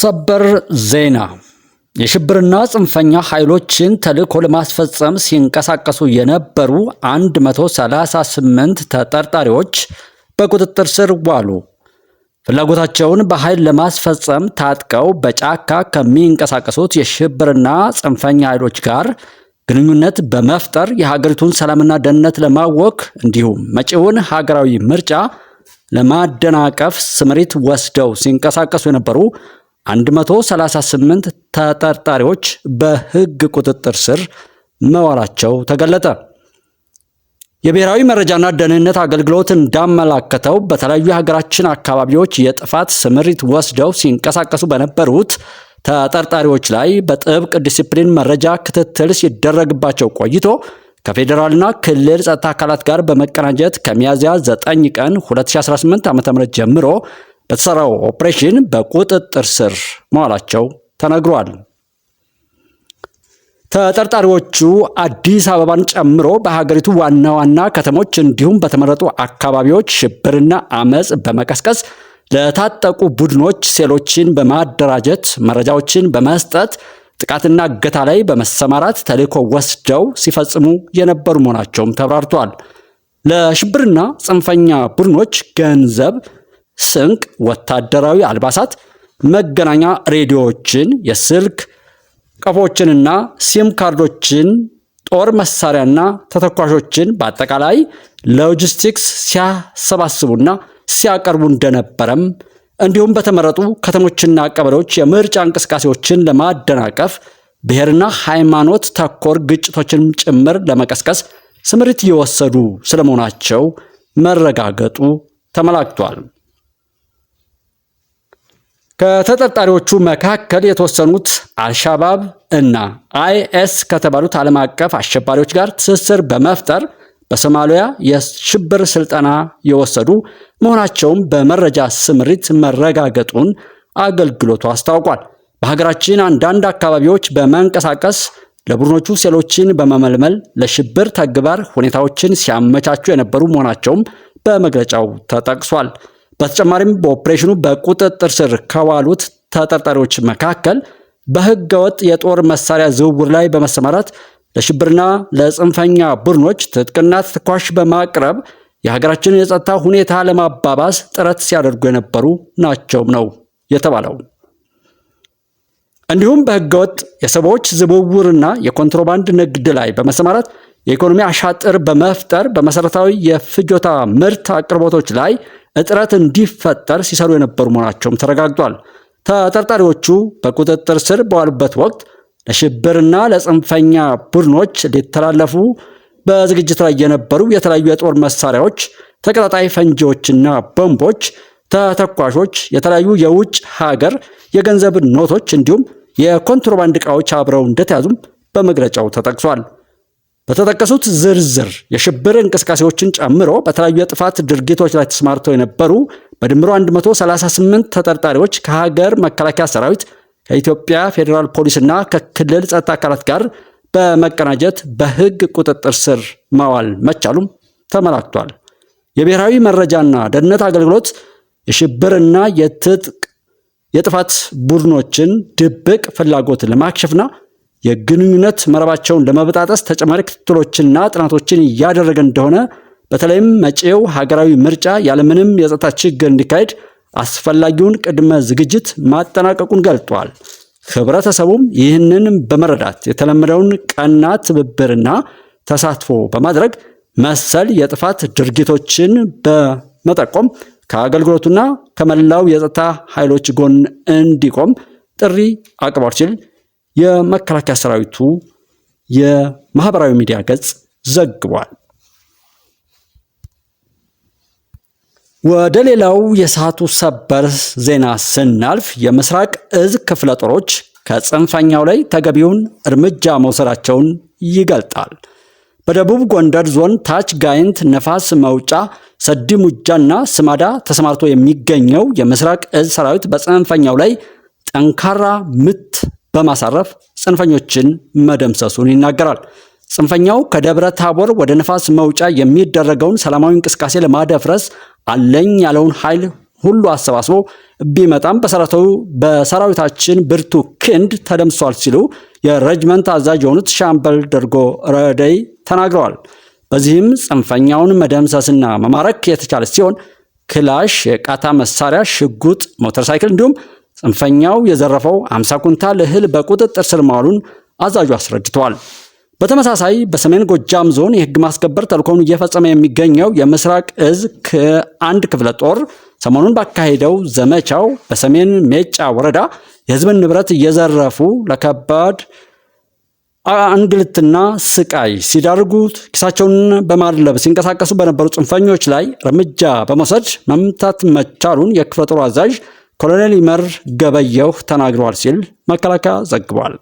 ሰበር ዜና የሽብርና ጽንፈኛ ኃይሎችን ተልዕኮ ለማስፈጸም ሲንቀሳቀሱ የነበሩ 138 ተጠርጣሪዎች በቁጥጥር ስር ዋሉ። ፍላጎታቸውን በኃይል ለማስፈጸም ታጥቀው በጫካ ከሚንቀሳቀሱት የሽብርና ጽንፈኛ ኃይሎች ጋር ግንኙነት በመፍጠር የሀገሪቱን ሰላምና ደህንነት ለማወክ እንዲሁም መጪውን ሀገራዊ ምርጫ ለማደናቀፍ ስምሪት ወስደው ሲንቀሳቀሱ የነበሩ 138 ተጠርጣሪዎች በሕግ ቁጥጥር ስር መዋላቸው ተገለጠ። የብሔራዊ መረጃና ደህንነት አገልግሎት እንዳመላከተው በተለያዩ የሀገራችን አካባቢዎች የጥፋት ስምሪት ወስደው ሲንቀሳቀሱ በነበሩት ተጠርጣሪዎች ላይ በጥብቅ ዲሲፕሊን መረጃ ክትትል ሲደረግባቸው ቆይቶ ከፌዴራልና ክልል ጸጥታ አካላት ጋር በመቀናጀት ከሚያዝያ 9 ቀን 2018 ዓ.ም ጀምሮ በተሰራው ኦፕሬሽን በቁጥጥር ስር መዋላቸው ተነግሯል። ተጠርጣሪዎቹ አዲስ አበባን ጨምሮ በሀገሪቱ ዋና ዋና ከተሞች እንዲሁም በተመረጡ አካባቢዎች ሽብርና አመጽ በመቀስቀስ ለታጠቁ ቡድኖች ሴሎችን በማደራጀት መረጃዎችን በመስጠት ጥቃትና እገታ ላይ በመሰማራት ተልዕኮ ወስደው ሲፈጽሙ የነበሩ መሆናቸውም ተብራርቷል። ለሽብርና ጽንፈኛ ቡድኖች ገንዘብ፣ ስንቅ፣ ወታደራዊ አልባሳት፣ መገናኛ ሬዲዮዎችን፣ የስልክ ቀፎችንና ሲም ካርዶችን፣ ጦር መሳሪያና ተተኳሾችን በአጠቃላይ ሎጂስቲክስ ሲያሰባስቡና ሲያቀርቡ እንደነበረም እንዲሁም በተመረጡ ከተሞችና ቀበሌዎች የምርጫ እንቅስቃሴዎችን ለማደናቀፍ ብሔርና ሃይማኖት ተኮር ግጭቶችን ጭምር ለመቀስቀስ ስምሪት እየወሰዱ ስለመሆናቸው መረጋገጡ ተመላክቷል። ከተጠርጣሪዎቹ መካከል የተወሰኑት አልሻባብ እና አይኤስ ከተባሉት ዓለም አቀፍ አሸባሪዎች ጋር ትስስር በመፍጠር በሶማሊያ የሽብር ስልጠና የወሰዱ መሆናቸውም በመረጃ ስምሪት መረጋገጡን አገልግሎቱ አስታውቋል። በሀገራችን አንዳንድ አካባቢዎች በመንቀሳቀስ ለቡድኖቹ ሴሎችን በመመልመል ለሽብር ተግባር ሁኔታዎችን ሲያመቻቹ የነበሩ መሆናቸውም በመግለጫው ተጠቅሷል። በተጨማሪም በኦፕሬሽኑ በቁጥጥር ስር ከዋሉት ተጠርጣሪዎች መካከል በህገወጥ የጦር መሳሪያ ዝውውር ላይ በመሰማራት ለሽብርና ለጽንፈኛ ቡድኖች ትጥቅና ተተኳሽ በማቅረብ የሀገራችንን የጸጥታ ሁኔታ ለማባባስ ጥረት ሲያደርጉ የነበሩ ናቸው ነው የተባለው። እንዲሁም በህገወጥ የሰዎች ዝውውርና የኮንትሮባንድ ንግድ ላይ በመሰማራት የኢኮኖሚ አሻጥር በመፍጠር በመሰረታዊ የፍጆታ ምርት አቅርቦቶች ላይ እጥረት እንዲፈጠር ሲሰሩ የነበሩ መሆናቸውም ተረጋግጧል። ተጠርጣሪዎቹ በቁጥጥር ስር በዋሉበት ወቅት ለሽብርና ለጽንፈኛ ቡድኖች ሊተላለፉ በዝግጅት ላይ የነበሩ የተለያዩ የጦር መሳሪያዎች፣ ተቀጣጣይ ፈንጂዎችና ቦምቦች፣ ተተኳሾች፣ የተለያዩ የውጭ ሀገር የገንዘብ ኖቶች እንዲሁም የኮንትሮባንድ ዕቃዎች አብረው እንደተያዙም በመግለጫው ተጠቅሷል። በተጠቀሱት ዝርዝር የሽብር እንቅስቃሴዎችን ጨምሮ በተለያዩ የጥፋት ድርጊቶች ላይ ተሰማርተው የነበሩ በድምሩ 138 ተጠርጣሪዎች ከሀገር መከላከያ ሰራዊት፣ ከኢትዮጵያ ፌዴራል ፖሊስና ከክልል ጸጥታ አካላት ጋር በመቀናጀት በሕግ ቁጥጥር ስር ማዋል መቻሉም ተመላክቷል። የብሔራዊ መረጃና ደህንነት አገልግሎት የሽብርና የጥፋት ቡድኖችን ድብቅ ፍላጎት ለማክሸፍና የግንኙነት መረባቸውን ለመበጣጠስ ተጨማሪ ክትትሎችንና ጥናቶችን እያደረገ እንደሆነ በተለይም መጪው ሀገራዊ ምርጫ ያለምንም የጸጥታ ችግር እንዲካሄድ አስፈላጊውን ቅድመ ዝግጅት ማጠናቀቁን ገልጧል። ህብረተሰቡም ይህንን በመረዳት የተለመደውን ቀና ትብብርና ተሳትፎ በማድረግ መሰል የጥፋት ድርጊቶችን በመጠቆም ከአገልግሎቱና ከመላው የጸጥታ ኃይሎች ጎን እንዲቆም ጥሪ አቅርቧል ሲል የመከላከያ ሰራዊቱ የማህበራዊ ሚዲያ ገጽ ዘግቧል። ወደ ሌላው የሰዓቱ ሰበር ዜና ስናልፍ የምስራቅ እዝ ክፍለ ጦሮች ከጽንፈኛው ላይ ተገቢውን እርምጃ መውሰዳቸውን ይገልጣል። በደቡብ ጎንደር ዞን ታች ጋይንት፣ ነፋስ መውጫ፣ ሰዲ ሙጃና ስማዳ ተሰማርቶ የሚገኘው የምስራቅ እዝ ሰራዊት በጽንፈኛው ላይ ጠንካራ ምት በማሳረፍ ጽንፈኞችን መደምሰሱን ይናገራል። ጽንፈኛው ከደብረ ታቦር ወደ ነፋስ መውጫ የሚደረገውን ሰላማዊ እንቅስቃሴ ለማደፍረስ አለኝ ያለውን ኃይል ሁሉ አሰባስቦ ቢመጣም በሰራዊታችን ብርቱ ክንድ ተደምሷል ሲሉ የሬጅመንት አዛዥ የሆኑት ሻምበል ደርጎ ረደይ ተናግረዋል። በዚህም ጽንፈኛውን መደምሰስና መማረክ የተቻለ ሲሆን ክላሽ፣ የቃታ መሳሪያ፣ ሽጉጥ፣ ሞተር ሳይክል እንዲሁም ጽንፈኛው የዘረፈው 50 ኩንታል እህል በቁጥጥር ስር መዋሉን አዛዡ አስረድተዋል። በተመሳሳይ በሰሜን ጎጃም ዞን የህግ ማስከበር ተልዕኮውን እየፈጸመ የሚገኘው የምስራቅ እዝ ከአንድ ክፍለ ጦር ሰሞኑን ባካሄደው ዘመቻው በሰሜን ሜጫ ወረዳ የህዝብን ንብረት እየዘረፉ ለከባድ እንግልትና ስቃይ ሲዳርጉት ኪሳቸውን በማድለብ ሲንቀሳቀሱ በነበሩ ጽንፈኞች ላይ እርምጃ በመውሰድ መምታት መቻሉን የክፍለ ጦሩ አዛዥ ኮሎኔል ይመር ገበየሁ ተናግረዋል ሲል መከላከያ ዘግቧል።